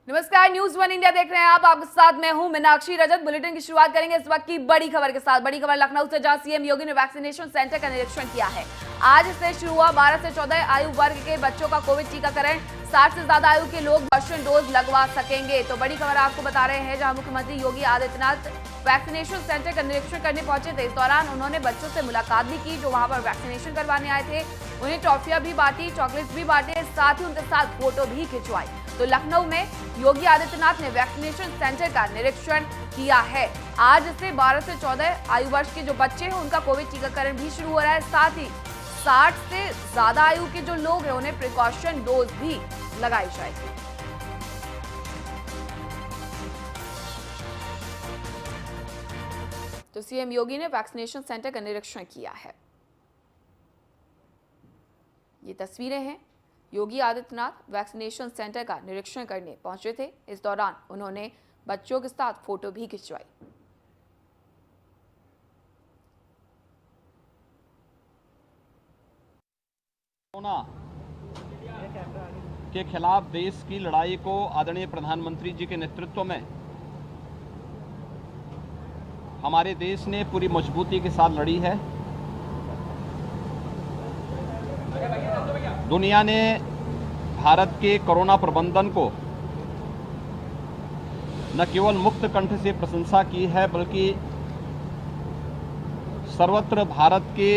नमस्कार, news one India देख रहे हैं आप। आपके साथ मैं हूं मीनाक्षी रजत। बुलेटिन की शुरुआत करेंगे इस वक्त की बड़ी खबर के साथ। बड़ी खबर लखनऊ से, जहां सीएम योगी ने वैक्सीनेशन सेंटर का निरीक्षण किया है। आज से शुरू हुआ 12 से 14 आयु वर्ग के बच्चों का कोविड टीकाकरण। 60 से ज्यादा आयु के लोग वैक्सीन डोज लगवा सकेंगे। तो बड़ी खबर आपको बता रहे हैं, जहां मुख्यमंत्री योगी आदित्यनाथ वैक्सीनेशन सेंटर का निरीक्षण करने पहुंचे थे। इस दौरान उन्होंने बच्चों से मुलाकात भी की जो वहां पर वैक्सीनेशन करवाने आए थे। उन्हें ट्रॉफियां भी बांटी, चॉकलेट्स भी बांटे, साथ ही उनके साथ फोटो भी खिंचवाई। तो लखनऊ में योगी आदित्यनाथ ने वैक्सीनेशन सेंटर का निरीक्षण किया है। आज से 12 से 14 आयु वर्ष के जो बच्चे हैं उनका कोविड टीकाकरण भी शुरू हो रहा है। साथ ही 60 से ज्यादा आयु के जो लोग हैं उन्हें प्रिकॉशन डोज भी लगाई जाएगी। तो सीएम योगी ने वैक्सीनेशन सेंटर का निरीक्षण किया है। ये तस्वीरें हैं। योगी आदित्यनाथ वैक्सीनेशन सेंटर का निरीक्षण करने पहुंचे थे। इस दौरान उन्होंने बच्चों के साथ फोटो भी खिंचवाई। कोरोना के खिलाफ देश की लड़ाई को आदरणीय प्रधानमंत्री जी के नेतृत्व में हमारे देश ने पूरी मजबूती के साथ लड़ी है। दुनिया ने भारत के कोरोना प्रबंधन को न केवल मुक्त कंठ से प्रशंसा की है, बल्कि सर्वत्र भारत के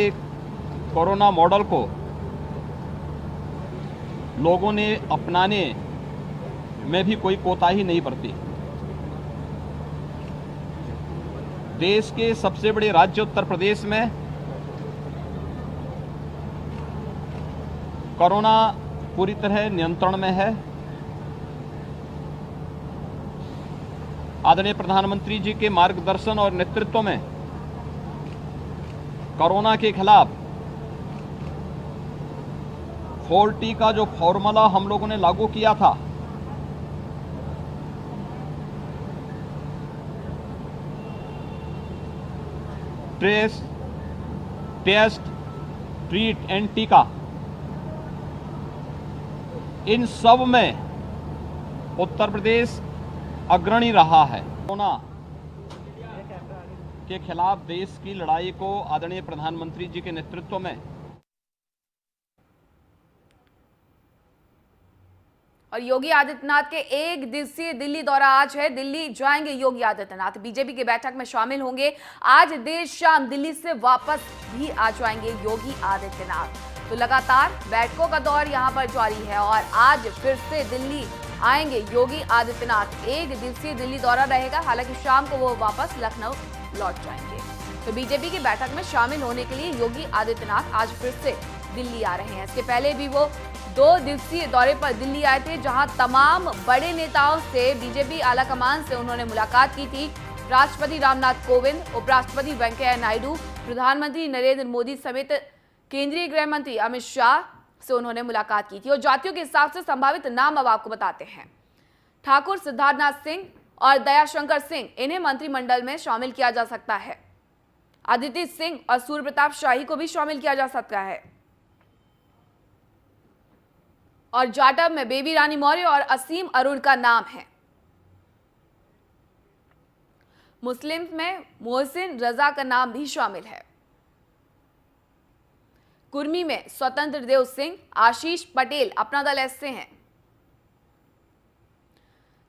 कोरोना मॉडल को लोगों ने अपनाने में भी कोई कोताही नहीं बरती। देश के सबसे बड़े राज्य उत्तर प्रदेश में कोरोना पूरी तरह नियंत्रण में है। आदरणीय प्रधानमंत्री जी के मार्गदर्शन और नेतृत्व में कोरोना के खिलाफ 4T का जो फॉर्मूला हम लोगों ने लागू किया था, ट्रेस, टेस्ट, ट्रीट एंड टीका, इन सब में उत्तर प्रदेश अग्रणी रहा है। कोरोना के खिलाफ देश की लड़ाई को आदरणीय प्रधानमंत्री जी के नेतृत्व में और योगी आदित्यनाथ के एक दिवसीय दिल्ली दौरा आज है। दिल्ली जाएंगे योगी आदित्यनाथ, बीजेपी की बैठक में शामिल होंगे। आज देर शाम दिल्ली से वापस भी आ जाएंगे योगी आदित्यनाथ। तो लगातार बैठकों का दौर यहां पर जारी है और आज फिर से दिल्ली आएंगे योगी आदित्यनाथ। एक दिवसीय दिल्ली दौरा रहेगा, हालांकि शाम को वो वापस लखनऊ लौट जाएंगे। तो बीजेपी की बैठक में शामिल होने के लिए योगी आदित्यनाथ आज फिर से दिल्ली आ रहे हैं। इसके पहले भी वो 2 दिवसीय दौरे पर दिल्ली आए थे, जहां तमाम बड़े नेताओं से, बीजेपी आलाकमान से उन्होंने मुलाकात की थी। राष्ट्रपति रामनाथ कोविंद, उपराष्ट्रपति वेंकैया नायडू, प्रधानमंत्री नरेंद्र मोदी समेत केंद्रीय गृह मंत्री अमित शाह से उन्होंने मुलाकात की थी। और जातियों के हिसाब से संभावित नाम अब आपको बताते हैं। ठाकुर सिद्धार्थनाथ सिंह और दयाशंकर सिंह, इन्हें मंत्रिमंडल में शामिल किया जा सकता है। अदिति सिंह और सूर्य प्रताप शाही को भी शामिल किया जा सकता है। और जाटव में बेबी रानी मौर्य और असीम अरुण का नाम है। मुस्लिम में मोहसिन रजा का नाम भी शामिल है। कुर्मी में स्वतंत्र देव सिंह, आशीष पटेल अपना दल ऐसे हैं।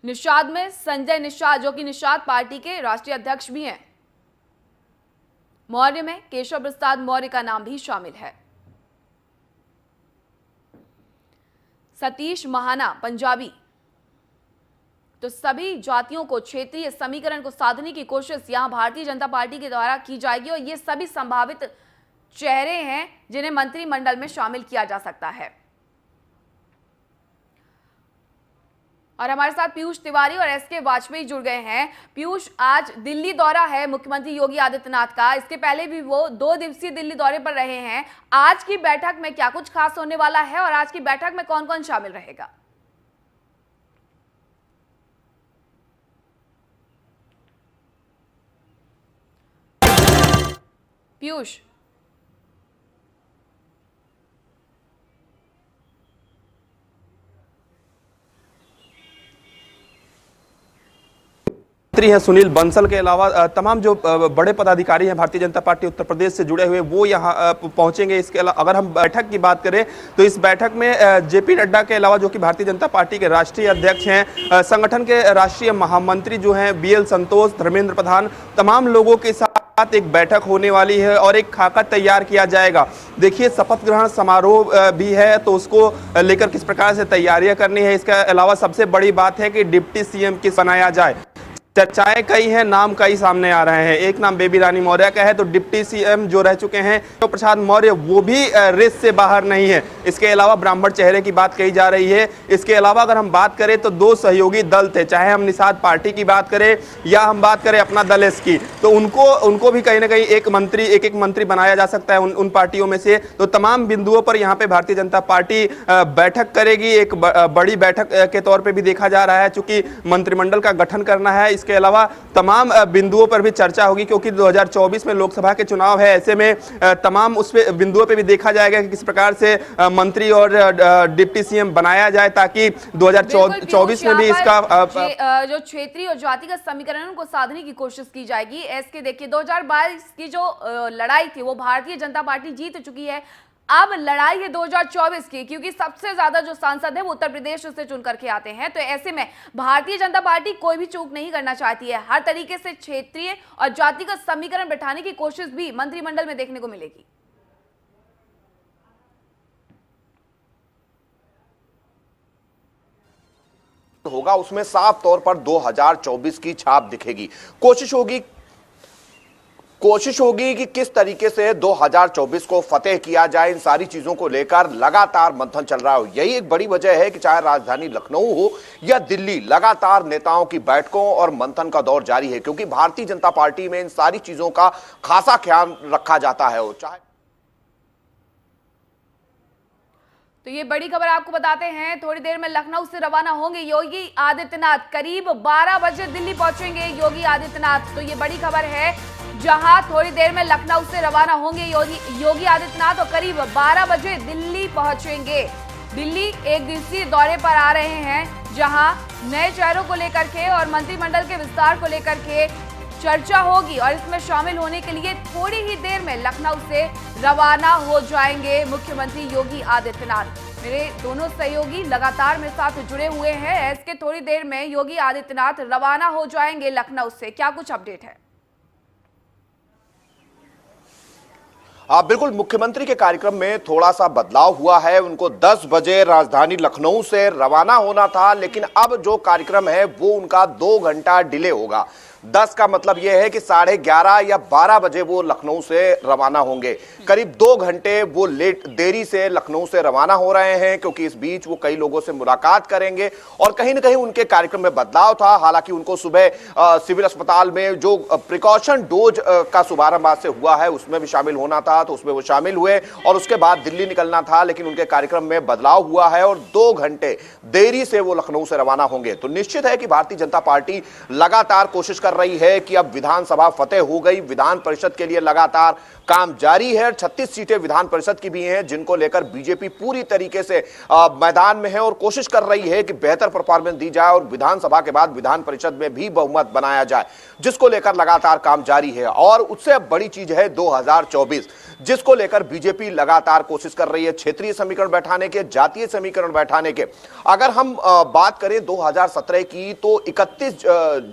निषाद में संजय निषाद, जो कि निषाद पार्टी के राष्ट्रीय अध्यक्ष भी हैं। मौर्य में केशव प्रसाद मौर्य का नाम भी शामिल है। सतीश महाना पंजाबी। तो सभी जातियों को क्षेत्रीय समीकरण को साधने की कोशिश यहां भारतीय जनता पार्टी के द्वारा की जाएगी और ये सभी संभावित चेहरे हैं जिन्हें मंत्रिमंडल में शामिल किया जा सकता है। और हमारे साथ पीयूष तिवारी और एसके वाजपेयी जुड़ गए हैं। पीयूष, आज दिल्ली दौरा है मुख्यमंत्री योगी आदित्यनाथ का। इसके पहले भी वो 2 दिवसीय दिल्ली दौरे पर रहे हैं। आज की बैठक में क्या कुछ खास होने वाला है और आज की बैठक में कौन कौन शामिल रहेगा? पीयूष, मंत्री हैं सुनील बंसल के अलावा तमाम जो बड़े पदाधिकारी हैं भारतीय जनता पार्टी उत्तर प्रदेश से जुड़े हुए वो यहाँ पहुंचेंगे। इसके अलावा अगर हम बैठक की बात करें तो इस बैठक में जेपी नड्डा के अलावा जो कि भारतीय जनता पार्टी के राष्ट्रीय अध्यक्ष हैं, संगठन के राष्ट्रीय महामंत्री जो हैं बीएल संतोष, धर्मेंद्र प्रधान, तमाम लोगों के साथ एक बैठक होने वाली है और एक खाका तैयार किया जाएगा। देखिए शपथ ग्रहण समारोह भी है तो उसको लेकर किस प्रकार से तैयारियां करनी है। इसके अलावा सबसे बड़ी बात है कि डिप्टी सीएम किस बनाया जाए। चर्चाएं कई हैं, नाम कई सामने आ रहे हैं। एक नाम बेबी रानी मौर्य का है तो डिप्टी सीएम जो रह चुके हैं तो प्रसाद मौर्य वो भी रेस से बाहर नहीं है। इसके अलावा ब्राह्मण चेहरे की बात कही जा रही है। इसके अलावा अगर हम बात करें तो दो सहयोगी दल थे, चाहे हम निषाद पार्टी की बात करें या हम बात करें अपना दल एस की, तो उनको भी कहीं ना कहीं एक मंत्री बनाया जा सकता है उन पार्टियों में से। तो तमाम बिंदुओं पर यहाँ पे भारतीय जनता पार्टी बैठक करेगी। एक बड़ी बैठक के तौर पर भी देखा जा रहा है, चूंकि मंत्रिमंडल का गठन करना है। इसके अलावा तमाम बिंदुओं पर भी चर्चा होगी क्योंकि 2024 में लोकसभा के चुनाव है। ऐसे में तमाम उस बिंदुओं पे भी देखा जाएगा कि किस प्रकार से मंत्री और डिप्टी सीएम बनाया जाए ताकि 2024 में भी इसका जो क्षेत्रीय और जातिगत समीकरण को साधने की कोशिश की जाएगी। ऐसे देखिए 2022 की जो लड़ाई थी वो भारतीय जनता पार्टी जीत चुकी है। अब लड़ाई है 2024 की, क्योंकि सबसे ज्यादा जो सांसद है वो उत्तर प्रदेश से चुन करके आते हैं। तो ऐसे में भारतीय जनता पार्टी कोई भी चूक नहीं करना चाहती है। हर तरीके से क्षेत्रीय और जातिगत समीकरण बैठाने की कोशिश भी मंत्रिमंडल में देखने को मिलेगी। होगा उसमें साफ तौर पर 2024 की छाप दिखेगी। कोशिश होगी कि किस तरीके से 2024 को फतेह किया जाए। इन सारी चीजों को लेकर लगातार मंथन चल रहा है। यही एक बड़ी वजह है कि चाहे राजधानी लखनऊ हो या दिल्ली, लगातार नेताओं की बैठकों और मंथन का दौर जारी है, क्योंकि भारतीय जनता पार्टी में इन सारी चीजों का खासा ख्याल रखा जाता है। चाहे तो ये बड़ी खबर आपको बताते हैं, थोड़ी देर में लखनऊ से रवाना होंगे योगी आदित्यनाथ। करीब 12 बजे दिल्ली पहुंचेंगे योगी आदित्यनाथ। तो ये बड़ी खबर है, जहां थोड़ी देर में लखनऊ से रवाना होंगे योगी आदित्यनाथ और करीब 12 बजे दिल्ली पहुंचेंगे। दिल्ली एक दिवसीय दौरे पर आ रहे हैं, जहां नए चेहरों को लेकर के और मंत्रिमंडल के विस्तार को लेकर के चर्चा होगी और इसमें शामिल होने के लिए थोड़ी ही देर में लखनऊ से रवाना हो जाएंगे मुख्यमंत्री योगी आदित्यनाथ। मेरे दोनों सहयोगी लगातार मेरे साथ जुड़े हुए हैं। इसके थोड़ी देर में योगी आदित्यनाथ रवाना हो जाएंगे लखनऊ से। क्या कुछ अपडेट है? बिल्कुल, मुख्यमंत्री के कार्यक्रम में थोड़ा सा बदलाव हुआ है। उनको 10 बजे राजधानी लखनऊ से रवाना होना था, लेकिन अब जो कार्यक्रम है वो उनका 2 घंटा डिले होगा। 10 का मतलब यह है कि 11:30 या 12 बजे वो लखनऊ से रवाना होंगे। करीब 2 घंटे वो देरी से लखनऊ से रवाना हो रहे हैं, क्योंकि इस बीच वो कई लोगों से मुलाकात करेंगे और कहीं ना कहीं उनके कार्यक्रम में बदलाव था। हालांकि उनको सुबह सिविल अस्पताल में जो प्रिकॉशन डोज का शुभारंभ आज से हुआ है उसमें भी शामिल होना था, तो उसमें वो शामिल हुए और उसके बाद दिल्ली निकलना था, लेकिन उनके कार्यक्रम में बदलाव हुआ है और 2 घंटे देरी से वो लखनऊ से रवाना होंगे। तो निश्चित है कि भारतीय जनता पार्टी लगातार कोशिश कर रही है कि अब विधानसभा फतेह हो गई, विधान परिषद के लिए लगातार काम जारी है। 36 सीटें विधान परिषद की भी हैं, जिनको लेकर बीजेपी पूरी तरीके से मैदान में है और कोशिश कर रही है कि बेहतर परफॉर्मेंस दी जाए और विधानसभा के बाद विधान परिषद में भी बहुमत बनाया जाए, जिसको लेकर लगातार काम जारी है। और उससे बड़ी चीज है 2024, जिसको लेकर बीजेपी लगातार कोशिश कर रही है क्षेत्रीय समीकरण बैठाने के, जातीय समीकरण बैठाने के। अगर हम बात करें 2017 की, तो 31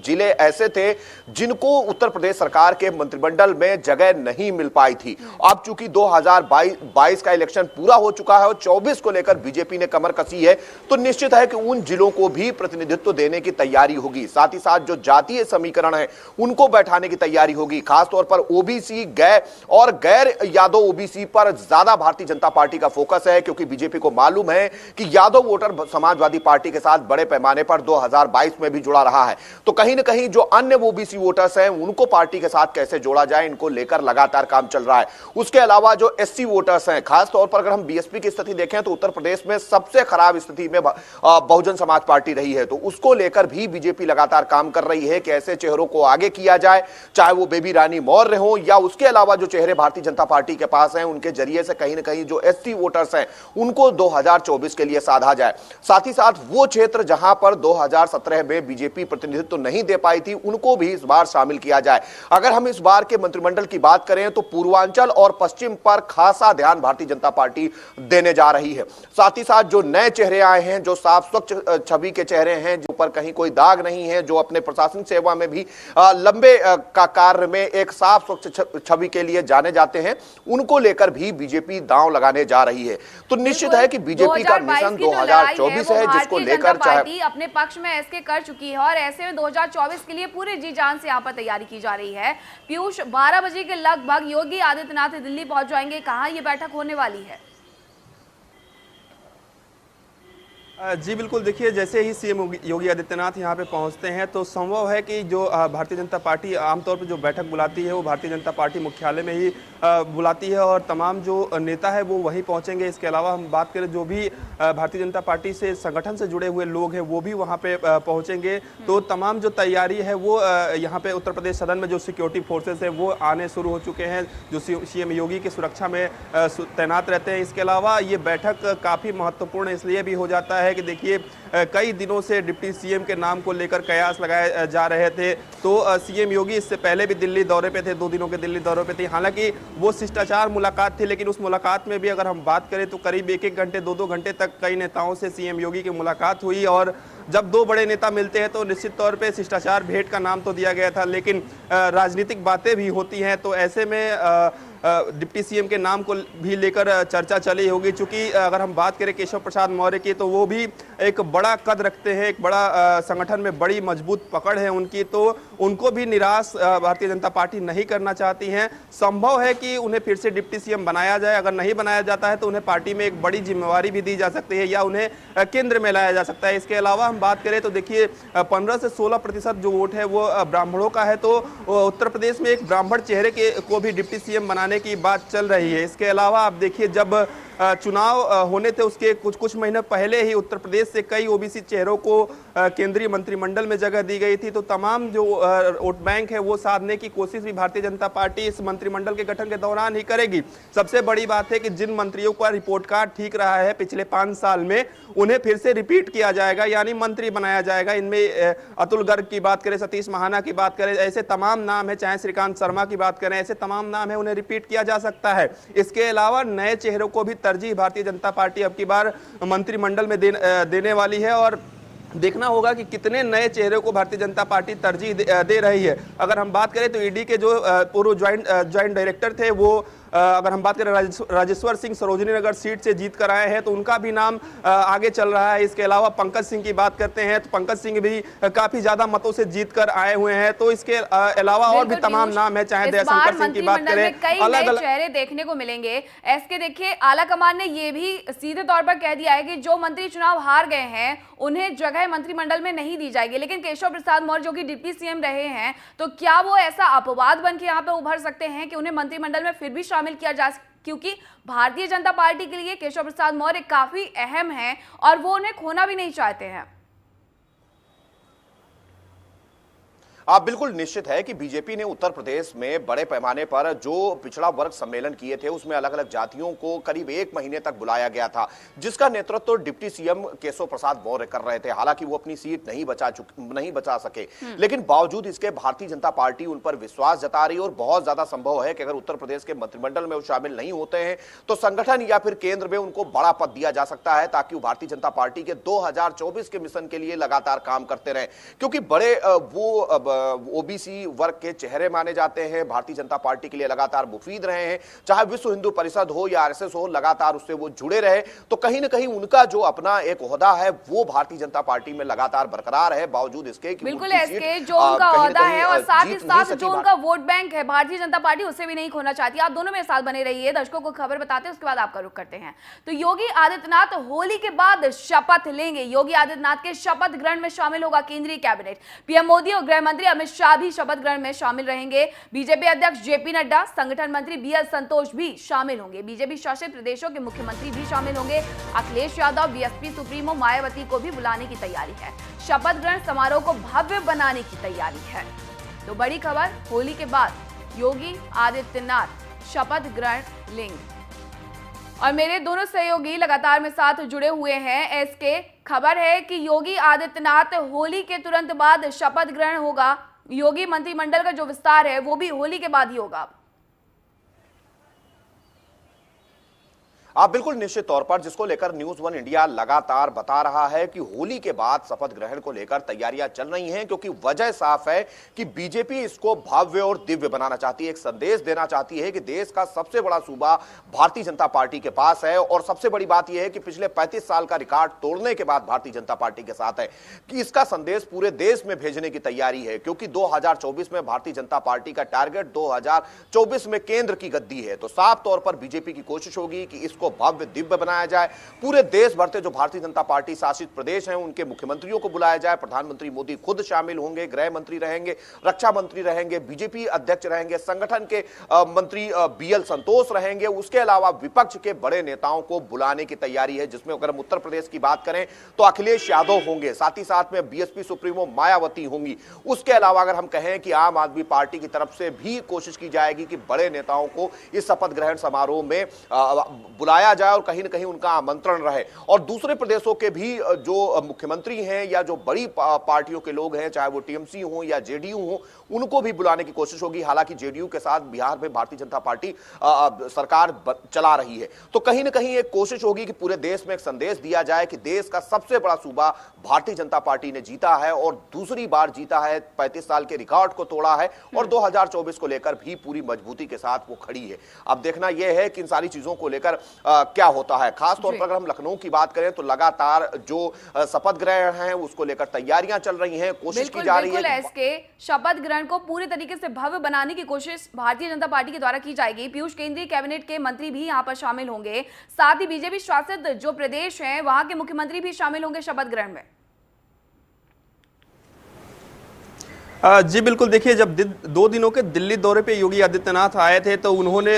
जिले ऐसे थे जिनको उत्तर प्रदेश सरकार के मंत्रिमंडल में जगह नहीं मिल पाई थी। अब चूंकि 2022 का इलेक्शन पूरा हो चुका है और 24 को लेकर बीजेपी ने कमर कसी है, तो निश्चित है कि उन जिलों को भी प्रतिनिधित्व देने की तैयारी होगी। साथ ही साथ जो जातीय समीकरण है उनको बैठाने की तैयारी होगी। खासतौर पर ओबीसी, गैर यादव ओबीसी पर ज्यादा भारतीय जनता पार्टी का फोकस है, क्योंकि बीजेपी को मालूम है कि यादव वोटर समाजवादी पार्टी के साथ बड़े पैमाने पर 2022 में भी जुड़ा रहा है। तो कहीं ना कहीं जो अन्य ओबीसी वोटर्स हैं उनको पार्टी के साथ कैसे जोड़ा जाए, इनको लेकर लगातार काम चल रहा है। उसके अलावा जो एससी वोटर्स हैं, खासतौर पर अगर हम बीएसपी की स्थिति देखें तो उत्तर प्रदेश में सबसे खराब स्थिति में बहुजन समाज पार्टी रही है, तो उसको लेकर भी बीजेपी लगातार काम कर रही है कि ऐसे चेहरों को आगे किया जाए, चाहे वो बेबी रानी मौर्य हो या उसके अलावा जो चेहरे भारतीय जनता पार्टी के पास हैं, उनके जरिए से कहीं ना कहीं जो एससी वोटर्स हैं उनको 2024 के लिए साधा जाए। साथ ही साथ वो क्षेत्र जहां पर 2017 में बीजेपी प्रतिनिधित्व नहीं दे पाई थी, उनको उनको भी इस बार शामिल किया जाए। अगर हम इस बार के मंत्रिमंडल की बात करें तो पूर्वांचल और पश्चिम पर खासा ध्यान भारतीय जनता पार्टी देने जा रही है। साथ ही साथ जो नए चेहरे आए हैं, जो साफ स्वच्छ छवि के चेहरे हैं, जो पर कहीं कोई दाग नहीं है, जो अपने प्रशासनिक सेवा में भी लंबे का कार्य में एक साफ स्वच्छ छवि के लिए जाने जाते हैं, उनको लेकर भी बीजेपी दांव लगाने जा रही है। तो निश्चित है कि बीजेपी का मिशन 2024 है, जिसको लेकर चाहे अपने पक्ष में ऐसे कर चुकी है और ऐसे में 2024 के लिए पूरे जी जान से यहाँ पर तैयारी की जा रही है। पीयूष, 12 बजे के लगभग योगी आदित्यनाथ दिल्ली पहुंच जाएंगे, कहां ये बैठक होने वाली है? जी बिल्कुल, देखिए जैसे ही सीएम योगी आदित्यनाथ यहाँ पे पहुँचते हैं तो संभव है कि जो भारतीय जनता पार्टी आमतौर पर जो बैठक बुलाती है वो भारतीय जनता पार्टी मुख्यालय में ही बुलाती है और तमाम जो नेता है वो वहीं पहुँचेंगे। इसके अलावा हम बात करें जो भी भारतीय जनता पार्टी से संगठन से जुड़े हुए लोग हैं वो भी वहाँ पे पहुँचेंगे। तो तमाम जो तैयारी है वो यहाँ पे उत्तर प्रदेश सदन में जो सिक्योरिटी फोर्सेस है वो आने शुरू हो चुके हैं, जो सीएम योगी की सुरक्षा में तैनात रहते हैं। इसके अलावा ये बैठक काफ़ी महत्वपूर्ण इसलिए भी हो जाता है कि देखिए कई दिनों से डिप्टी सीएम के नाम को लेकर कयास लगाए जा रहे थे। तो सीएम योगी इससे पहले भी दिल्ली दौरे पे थे, 2 दिनों के दिल्ली दौरे पे थे। हालांकि वो शिष्टाचार मुलाकात थी, लेकिन उस मुलाकात में भी अगर हम बात करें तो करीब 1-1 घंटे 2-2 घंटे तक कई नेताओं से सीएम योगी की मुलाकात हुई। और जब 2 बड़े नेता मिलते हैं तो निश्चित तौर पे शिष्टाचार भेंट का नाम तो दिया गया था, लेकिन राजनीतिक बातें भी होती हैं। तो ऐसे में डिप्टी सीएम के नाम को भी लेकर चर्चा चली होगी। चूंकि अगर हम बात करें केशव प्रसाद मौर्य की तो वो भी एक बड़ा कद रखते हैं, एक बड़ा संगठन में बड़ी मजबूत पकड़ है उनकी, तो उनको भी निराश भारतीय जनता पार्टी नहीं करना चाहती हैं। संभव है कि उन्हें फिर से डिप्टी सीएम बनाया जाए। अगर नहीं बनाया जाता है तो उन्हें पार्टी में एक बड़ी जिम्मेवारी भी दी जा सकती है या उन्हें केंद्र में लाया जा सकता है। इसके अलावा हम बात करें तो देखिए 15 से 16% जो वोट है वो ब्राह्मणों का है, तो उत्तर प्रदेश में एक ब्राह्मण चेहरे को भी डिप्टी सीएम बनाने की बात चल रही है। इसके अलावा आप देखिए जब चुनाव होने थे उसके कुछ महीने पहले ही उत्तर प्रदेश से कई ओबीसी चेहरों को केंद्रीय मंत्रिमंडल में जगह दी गई थी। तो तमाम जो वोट बैंक है वो साधने की कोशिश भी भारतीय जनता पार्टी इस मंत्रिमंडल के गठन के दौरान ही करेगी। सबसे बड़ी बात है कि जिन मंत्रियों का रिपोर्ट कार्ड ठीक रहा है पिछले 5 साल में, उन्हें फिर से रिपीट किया जाएगा, यानी मंत्री बनाया जाएगा। इनमें अतुल गर्ग की बात करें, सतीश महाना की बात करें, ऐसे तमाम नाम है, चाहे श्रीकांत शर्मा की बात करें, ऐसे तमाम नाम है, उन्हें रिपीट किया जा सकता है। इसके अलावा नए चेहरों को भी तरजीह भारतीय जनता पार्टी अब की बार मंत्रिमंडल में देने वाली है और देखना होगा कि कितने नए चेहरे को भारतीय जनता पार्टी तरजीह दे रही है। अगर हम बात करें तो ईडी के जो पूर्व ज्वाइंट डायरेक्टर थे वो अगर हम बात करें राजेश्वर सिंह सरोजिनी नगर सीट से जीत कर आए हैं तो उनका भी नाम आगे चल रहा है। इसके अलावा पंकज सिंह की बात करते हैं तो पंकज सिंह भी काफी ज्यादा मतों से जीत कर आए हुए हैं। तो इसके अलावा और भी तमाम नाम है, चाहे दयाशंकर सिंह की बात करें, अलग अलग चेहरे देखने को मिलेंगे। ऐसे देखिए आला कमान ने ये भी सीधे तौर पर कह दिया है कि जो मंत्री चुनाव हार गए हैं उन्हें जगह मंत्रिमंडल में नहीं दी जाएगी। लेकिन केशव प्रसाद मौर्य जो कि डिप्टी सीएम रहे हैं, तो क्या वो ऐसा अपवाद बन के यहाँ पे उभर सकते हैं कि उन्हें मंत्रिमंडल में फिर भी शामिल किया जा सके? क्योंकि भारतीय जनता पार्टी के लिए केशव प्रसाद मौर्य काफी अहम हैं और वो उन्हें खोना भी नहीं चाहते हैं। आप बिल्कुल निश्चित है कि बीजेपी ने उत्तर प्रदेश में बड़े पैमाने पर जो पिछड़ा वर्ग सम्मेलन किए थे उसमें अलग अलग जातियों को करीब 1 महीने तक बुलाया गया था, जिसका नेतृत्व डिप्टी सीएम केशव प्रसाद मौर्य कर रहे थे। हालांकि वो अपनी सीट नहीं बचा सके, लेकिन बावजूद इसके भारतीय जनता पार्टी उन पर विश्वास जता रही और बहुत ज्यादा संभव है कि अगर उत्तर प्रदेश के मंत्रिमंडल में वो शामिल नहीं होते हैं तो संगठन या फिर केंद्र में उनको बड़ा पद दिया जा सकता है, ताकि वो भारतीय जनता पार्टी के 2024 के मिशन के लिए लगातार काम करते रहे। क्योंकि बड़े वो ओबीसी वर्ग के चेहरे माने जाते हैं, भारतीय जनता पार्टी के लिए लगातार मुफीद रहे हैं, चाहे विश्व हिंदू परिषद हो या आरएसएस हो, लगातार उससे वो जुड़े रहे। तो कहीं ना कहीं उनका जो अपना एक ओहदा है वो भारतीय जनता पार्टी में लगातार बरकरार है, बावजूद इसके कि बिल्कुल इसके जो उनका ओहदा है और साथ ही साथ जो उनका वोट बैंक है भारतीय जनता पार्टी उसे भी नहीं खोना चाहती। आप दोनों में साथ बने रहिए, दर्शकों को खबर बताते हैं, उसके बाद आपका रुख करते हैं। तो योगी आदित्यनाथ होली के बाद शपथ लेंगे। योगी आदित्यनाथ के शपथ ग्रहण में शामिल होगा केंद्रीय कैबिनेट। पीएम मोदी और गृह मंत्री अमित शाह भी शपथ ग्रहण में शामिल रहेंगे। बीजेपी अध्यक्ष जेपी नड्डा, संगठन मंत्री बीएल संतोष भी शामिल होंगे। बीजेपी शासित प्रदेशों के मुख्यमंत्री भी शामिल होंगे। अखिलेश यादव, बीएसपी सुप्रीमो मायावती को भी बुलाने की तैयारी है। शपथ ग्रहण समारोह को भव्य बनाने की तैयारी है। तो बड़ी खबर, होली के बाद योगी आदित्यनाथ शपथ ग्रहण लेंगे। और मेरे दोनों सहयोगी लगातार मेरे साथ जुड़े हुए हैं। एसके, खबर है कि योगी आदित्यनाथ होली के तुरंत बाद शपथ ग्रहण होगा, योगी मंत्रिमंडल का जो विस्तार है वो भी होली के बाद ही होगा। आप बिल्कुल निश्चित तौर पर, जिसको लेकर न्यूज वन इंडिया लगातार बता रहा है कि होली के बाद शपथ ग्रहण को लेकर तैयारियां चल रही हैं, क्योंकि वजह साफ है कि बीजेपी इसको भव्य और दिव्य बनाना चाहती है, एक संदेश देना चाहती है कि देश का सबसे बड़ा सूबा भारतीय जनता पार्टी के पास है। और सबसे बड़ी बात यह है कि पिछले 35 साल का रिकॉर्ड तोड़ने के बाद भारतीय जनता पार्टी के साथ है, कि इसका संदेश पूरे देश में भेजने की तैयारी है, क्योंकि 2024 में भारतीय जनता पार्टी का टारगेट 2024 में केंद्र की गद्दी है। तो साफ तौर पर बीजेपी की कोशिश होगी कि इसको भव्य दिव्य बनाया जाए, पूरे देश भर से जो भारतीय जनता पार्टी शासित प्रदेश हैं उनके मुख्यमंत्रियों को बुलाया जाए, प्रधानमंत्री मोदी खुद शामिल होंगे, गृह मंत्री रहेंगे, रक्षा मंत्री रहेंगे, बीजेपी अध्यक्ष रहेंगे, संगठन के मंत्री बीएल संतोष रहेंगे, उसके अलावा विपक्ष के बड़े नेताओं को बुलाने की तैयारी है, जिसमें अगर हम उत्तर प्रदेश की बात करें तो अखिलेश यादव होंगे, साथ ही साथ में बीएसपी सुप्रीमो मायावती होंगी। उसके अलावा अगर हम कहें कि आम आदमी पार्टी की तरफ से भी कोशिश की जाएगी कि बड़े नेताओं को इस शपथ ग्रहण समारोह में बुलाया जाए और कहीं ना कहीं उनका आमंत्रण रहे। और दूसरे प्रदेशों के भी जो मुख्यमंत्री हैं या जो बड़ी पार्टियों के लोग हैं, चाहे वो टीएमसी हो या जेडीयू हो, उनको भी बुलाने की कोशिश होगी। हालांकि जेडीयू के साथ बिहार में भारतीय जनता पार्टी सरकार चला रही है, तो कहीं ना कहीं एक कोशिश होगी कि पूरे देश में एक संदेश दिया जाए कि देश का सबसे बड़ा सूबा भारतीय जनता पार्टी ने जीता है और दूसरी बार जीता है, 35 साल के रिकॉर्ड को तोड़ा है और 2024 को लेकर भी पूरी मजबूती के साथ वो खड़ी है। अब देखना यह है कि इन सारी चीजों को लेकर क्या होता है। खास तौर पर अगर हम लखनऊ की बात करें तो लगातार जो शपथ ग्रहण है उसको लेकर तैयारियां चल रही हैं, कोशिश की जा रही है। इसके शपथ ग्रहण को पूरी तरीके से भव्य बनाने की कोशिश भारतीय जनता पार्टी के द्वारा की जाएगी। पीयूष केंद्रीय कैबिनेट के मंत्री भी यहां पर शामिल होंगे, साथ ही बीजेपी शासित जो प्रदेश हैं वहां के मुख्यमंत्री भी शामिल होंगे शपथ ग्रहण में। जी बिल्कुल, देखिए जब 2 दिनों के दिल्ली दौरे पे योगी आदित्यनाथ आए थे तो उन्होंने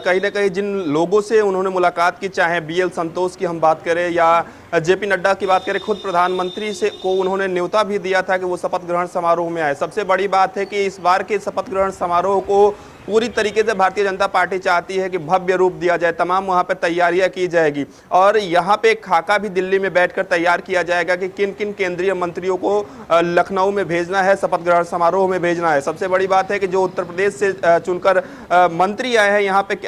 कहीं ना कहीं जिन लोगों से उन्होंने मुलाकात की, चाहे बीएल संतोष की हम बात करें या जेपी नड्डा की बात करें, खुद प्रधानमंत्री से को उन्होंने न्योता भी दिया था कि वो शपथ ग्रहण समारोह में आए। सबसे बड़ी बात है कि इस बार के शपथ ग्रहण समारोह को पूरी तरीके से भारतीय जनता पार्टी चाहती है कि भव्य रूप दिया जाए, तमाम वहां पर तैयारियां की जाएगी और यहां पे एक खाका भी दिल्ली में बैठकर तैयार किया जाएगा कि किन किन केंद्रीय मंत्रियों को लखनऊ में भेजना है, शपथ ग्रहण समारोह में भेजना है। सबसे बड़ी बात है कि जो उत्तर प्रदेश से चुनकर मंत्री आए हैं, यहाँ पे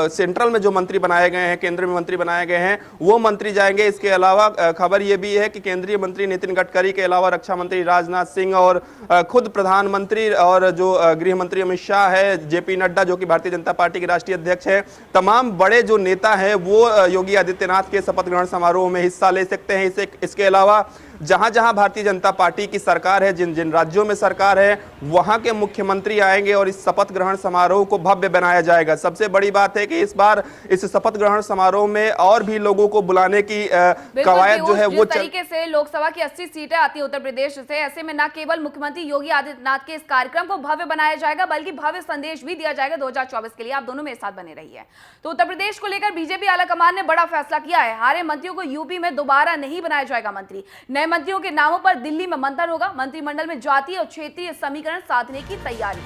सेंट्रल में जो मंत्री बनाए गए हैं, केंद्र में मंत्री बनाए गए हैं, वो मंत्री जाएंगे। इसके अलावा खबर यह भी है कि केंद्रीय मंत्री नितिन गडकरी के अलावा रक्षा मंत्री राजनाथ सिंह और खुद प्रधानमंत्री और जो गृह मंत्री अमित शाह है, जेपी नड्डा जो कि भारतीय जनता पार्टी के राष्ट्रीय अध्यक्ष है, तमाम बड़े जो नेता हैं वो योगी आदित्यनाथ के शपथ ग्रहण समारोह में हिस्सा ले सकते हैं। इसके अलावा जहां जहां भारतीय जनता पार्टी की सरकार है, जिन जिन राज्यों में सरकार है, वहां के मुख्यमंत्री आएंगे और इस शपथ ग्रहण समारोह को भव्य बनाया जाएगा। सबसे बड़ी बात है कि इस बार इस शपथ ग्रहण समारोह में और भी लोगों को बुलाने की कवायद जो है वो तरीके से लोकसभा की 80 सीटें आती है उत्तर प्रदेश से, ऐसे में न केवल मुख्यमंत्री योगी आदित्यनाथ के इस कार्यक्रम को भव्य बनाया जाएगा बल्कि भव्य संदेश भी दिया जाएगा 2024 के लिए। आप दोनों मेरे साथ बने रहिए। तो उत्तर प्रदेश को लेकर बीजेपी आलाकमान ने बड़ा फैसला किया है। हारे मंत्रियों को यूपी में दोबारा नहीं बनाया जाएगा मंत्री। नए मंत्रियों के नामों पर दिल्ली में मंथन होगा। मंत्रिमंडल में जातीय और क्षेत्रीय समीकरण साधने की तैयारी।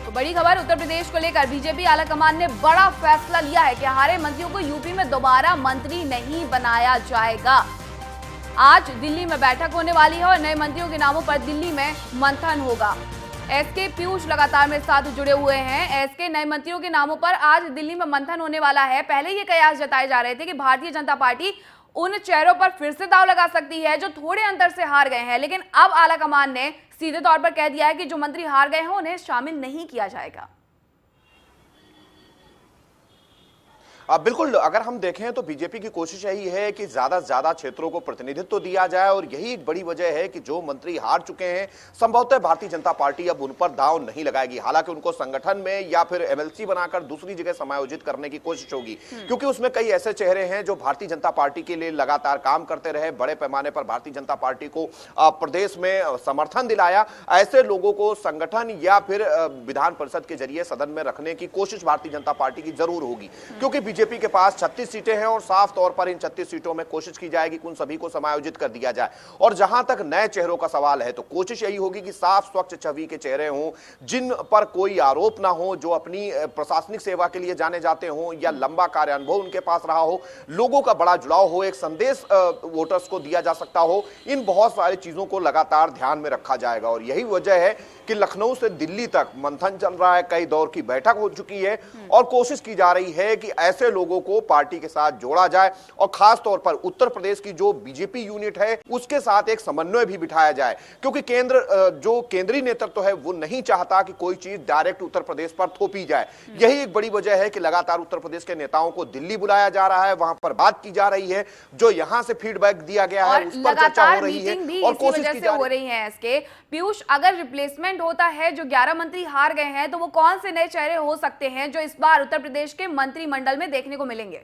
तो बड़ी खबर उत्तर प्रदेश को लेकर बीजेपी आलाकमान ने बड़ा फैसला लिया है कि हारे मंत्रियों को यूपी में दोबारा मंत्री नहीं बनाया जाएगा। आज दिल्ली में बैठक होने वाली है और नए मंत्रियों के नामों पर दिल्ली में मंथन होगा। एसके पीयूष लगातार मेरे साथ जुड़े हुए हैं। एसके, नए मंत्रियों के नामों पर आज दिल्ली में मंथन होने वाला है। पहले ये कयास जताए जा रहे थे कि भारतीय जनता पार्टी उन चेहरों पर फिर से दांव लगा सकती है जो थोड़े अंतर से हार गए हैं, लेकिन अब आलाकमान ने सीधे तौर पर कह दिया है कि जो मंत्री हार गए हैं उन्हें शामिल नहीं किया जाएगा। बिल्कुल, अगर हम देखें तो बीजेपी की कोशिश यही है कि ज्यादा से ज्यादा क्षेत्रों को प्रतिनिधित्व दिया जाए और यही एक बड़ी वजह है कि जो मंत्री हार चुके हैं संभवतः भारतीय जनता पार्टी अब उन पर दांव नहीं लगाएगी। हालांकि उनको संगठन में या फिर एमएलसी बनाकर दूसरी जगह समायोजित करने की कोशिश होगी, क्योंकि उसमें कई ऐसे चेहरे हैं जो भारतीय जनता पार्टी के लिए लगातार काम करते रहे, बड़े पैमाने पर भारतीय जनता पार्टी को प्रदेश में समर्थन दिलाया। ऐसे लोगों को संगठन या फिर विधान परिषद के जरिए सदन में रखने की कोशिश भारतीय जनता पार्टी की जरूर होगी, क्योंकि बीजेपी के पास 36 सीटें हैं और साफ तौर पर इन 36 सीटों में कोशिश की जाएगी कि उन सभी को समायोजित कर दिया जाए। और जहां तक नए चेहरों का सवाल है तो कोशिश यही होगी कि साफ स्वच्छ छवि के चेहरे हों, जिन पर कोई आरोप ना हो, जो अपनी प्रशासनिक सेवा के लिए जाने जाते हों या लंबा कार्य अनुभव उनके पास रहा हो, लोगों का बड़ा जुड़ाव हो, एक संदेश वोटर्स को दिया जा सकता हो। इन बहुत सारी चीजों को लगातार ध्यान में रखा जाएगा और यही वजह है कि लखनऊ से दिल्ली तक मंथन चल रहा है, कई दौर की बैठक हो चुकी है और कोशिश की जा रही है कि ऐसे लोगों को पार्टी के साथ जोड़ा जाए और खास तौर पर उत्तर प्रदेश की जो बीजेपी यूनिट है उसके साथ एक समन्वय भी बिठाया जाए, क्योंकि जो केंद्रीय नेतृत्व है वो नहीं चाहता कि कोई चीज डायरेक्ट उत्तर प्रदेश पर थोपी जाए। यही एक बड़ी वजह है कि लगातार उत्तर प्रदेश के नेताओं को दिल्ली बुलाया जा रहा है, वहां पर बात की जा रही है, जो यहां से फीडबैक दिया गया है उस पर चर्चा हो रही है और कोशिश की जा रही है। इसके पीयूष, अगर रिप्लेसमेंट होता है, जो 11 मंत्री हार गए हैं, तो वो कौन से नए चेहरे हो सकते हैं जो इस बार उत्तर प्रदेश के मंत्रिमंडल में देखने को मिलेंगे?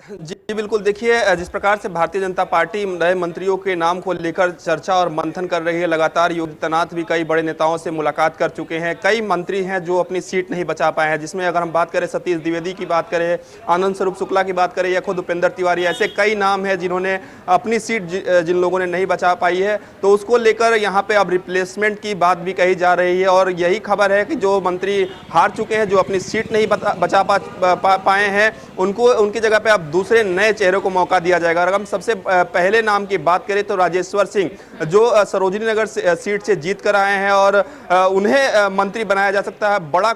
जी बिल्कुल, देखिए जिस प्रकार से भारतीय जनता पार्टी नए मंत्रियों के नाम को लेकर चर्चा और मंथन कर रही है, लगातार योगी आदित्यनाथ भी कई बड़े नेताओं से मुलाकात कर चुके हैं। कई मंत्री हैं जो अपनी सीट नहीं बचा पाए हैं, जिसमें अगर हम बात करें सतीश द्विवेदी की बात करें, आनंद स्वरूप शुक्ला की बात करें या खुद उपेंद्र तिवारी, ऐसे कई नाम हैं जिन्होंने अपनी सीट जिन लोगों ने नहीं बचा पाई है, तो उसको लेकर यहाँ पे अब रिप्लेसमेंट की बात भी कही जा रही है। और यही खबर है कि जो मंत्री हार चुके हैं, जो अपनी सीट नहीं बचा पाए हैं, उनकी जगह पे अब दूसरे नए चेहरों को मौका दिया जाएगा। अगर हम सबसे पहले नाम की बात करें तो राजेश्वर सिंह, जो सरोजिनी नगर सीट से जीत कर आए हैं और उन्हें मंत्री बनाया जा सकता है, बड़ा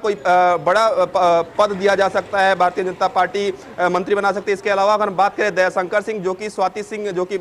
पद दिया जा सकता है, भारतीय जनता पार्टी मंत्री बना सकती है। इसके अलावा अगर हम बात करें दयाशंकर सिंह, जो कि स्वाति सिंह जो कि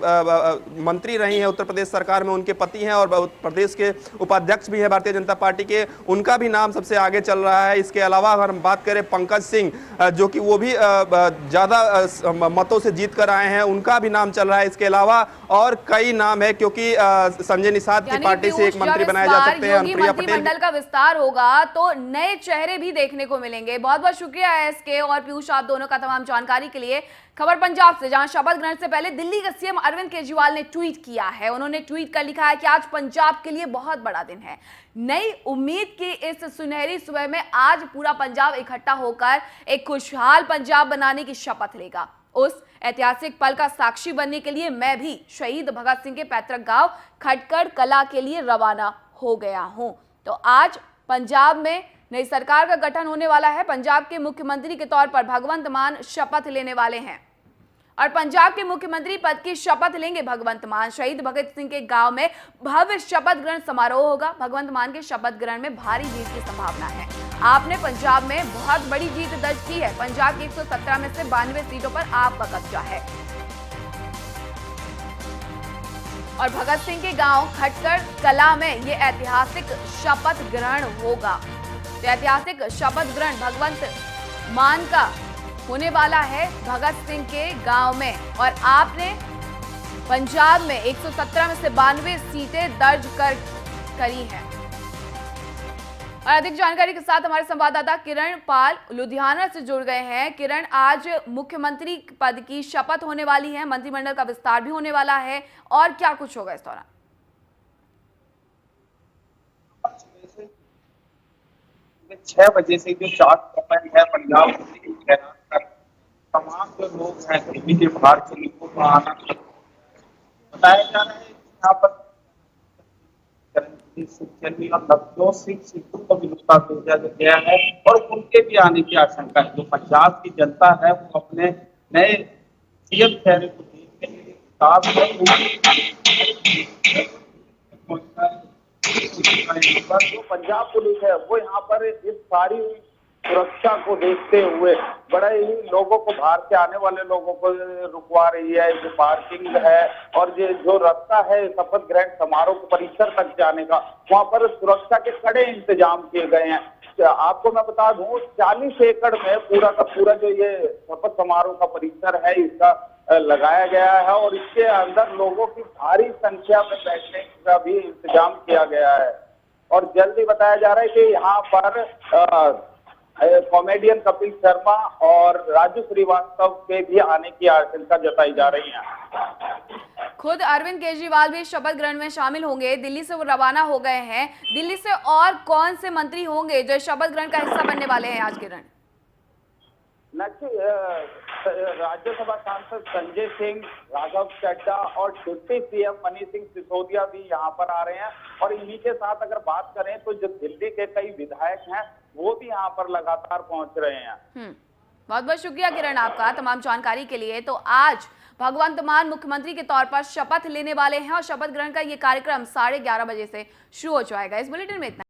मंत्री रही हैं उत्तर प्रदेश सरकार में, उनके पति हैं और प्रदेश के उपाध्यक्ष भी है भारतीय जनता पार्टी के, उनका भी नाम सबसे आगे चल रहा है। इसके अलावा अगर हम बात करें पंकज सिंह, जो कि वो भी ज्यादा मतों से जीत कर आए हैं, उनका भी नाम चल रहा है। इसके अलावा और कई नाम है, क्योंकि संजय निषाद की पार्टी से एक मंत्री बनाए जा सकते हैं, अनुप्रिया पटेल। मंत्रिमंडल का विस्तार होगा तो नए चेहरे भी देखने को मिलेंगे। बहुत बहुत शुक्रिया एसके और पीयूष, आप दोनों का तमाम जानकारी के लिए। खबर पंजाब से, जहां शपथ ग्रहण से पहले दिल्ली के सीएम अरविंद केजरीवाल ने ट्वीट किया है। उन्होंने ट्वीट कर लिखा है कि आज पंजाब के लिए बहुत बड़ा दिन है। नई उम्मीद की इस सुनहरी सुबह में आज पूरा पंजाब इकट्ठा होकर एक खुशहाल पंजाब बनाने की शपथ लेगा। उस ऐतिहासिक पल का साक्षी बनने के लिए मैं भी शहीद भगत सिंह के पैतृक गांव खटकड़ कला के लिए रवाना हो गया हूं। तो आज पंजाब में नई सरकार का गठन होने वाला है। पंजाब के मुख्यमंत्री के तौर पर भगवंत मान शपथ लेने वाले हैं और पंजाब के मुख्यमंत्री पद की शपथ लेंगे भगवंत मान। शहीद भगत सिंह के गांव में भव्य शपथ ग्रहण समारोह होगा। भगवंत मान के शपथ ग्रहण में भारी जीत की संभावना है। आपने पंजाब में बहुत बड़ी जीत दर्ज की है। पंजाब की 117 में से 92 सीटों पर आपका कब्जा है और भगत सिंह के गांव खटकड़ कला में ये ऐतिहासिक शपथ ग्रहण होगा। तो ऐतिहासिक शपथ ग्रहण भगवंत मान का होने वाला है भगत सिंह के गांव में और आपने पंजाब में 117 में से 92 सीटें दर्ज करी हैं। और अधिक जानकारी के साथ हमारे संवाददाता किरण पाल लुधियाना से जुड़ गए हैं। किरण, आज मुख्यमंत्री पद की शपथ होने वाली है, मंत्रिमंडल का विस्तार भी होने वाला है, और क्या कुछ होगा इस दौरान? 6 बजे से जो चार्ट ओपन है पंजाब तमाम जो लोग हैं दिल्ली के बाहर से लोगों को आना बताया जा रहा है। यहाँ पर लखनऊ सीटों को भी नुकसान भेजा गया है और उनके भी आने की आशंका है। जो पंजाब की जनता है वो अपने नए सीएम चेहरे को देखने के लिए जो पंजाब पुलिस है वो यहाँ पर इस सारी सुरक्षा को देखते हुए बड़े ही लोगों को, बाहर से आने वाले लोगों को रुकवा रही है। जो पार्किंग है और ये जो रास्ता है शपथ ग्रहण समारोह परिसर तक जाने का, वहां पर सुरक्षा के कड़े इंतजाम किए गए हैं। आपको मैं बता दूं 40 एकड़ में पूरा का पूरा जो ये शपथ समारोह का परिसर है इसका लगाया गया है और इसके अंदर लोगों की भारी संख्या में बैठने का भी इंतजाम किया गया है। और जल्दी बताया जा रहा है कि यहाँ पर कॉमेडियन कपिल शर्मा और राजू श्रीवास्तव के भी आने की आशंका जताई जा रही है। खुद अरविंद केजरीवाल भी शपथ ग्रहण में शामिल होंगे। दिल्ली से वो रवाना हो गए हैं। दिल्ली से और कौन से मंत्री होंगे जो शपथ ग्रहण का हिस्सा बनने वाले हैं आज किरण? राज्यसभा सांसद संजय सिंह, राघव चड्डा और डिप्टी सीएम मनीष सिंह सिसोदिया भी यहाँ पर आ रहे हैं। और इन्हीं के साथ अगर बात करें तो जो दिल्ली के कई विधायक हैं वो भी यहाँ पर लगातार पहुंच रहे हैं। बहुत बहुत शुक्रिया किरण आपका तमाम जानकारी के लिए। तो आज भगवंत मान मुख्यमंत्री के तौर पर शपथ लेने वाले हैं और शपथ ग्रहण का ये कार्यक्रम 11:30 बजे से शुरू हो जाएगा। इस बुलेटिन में इतना।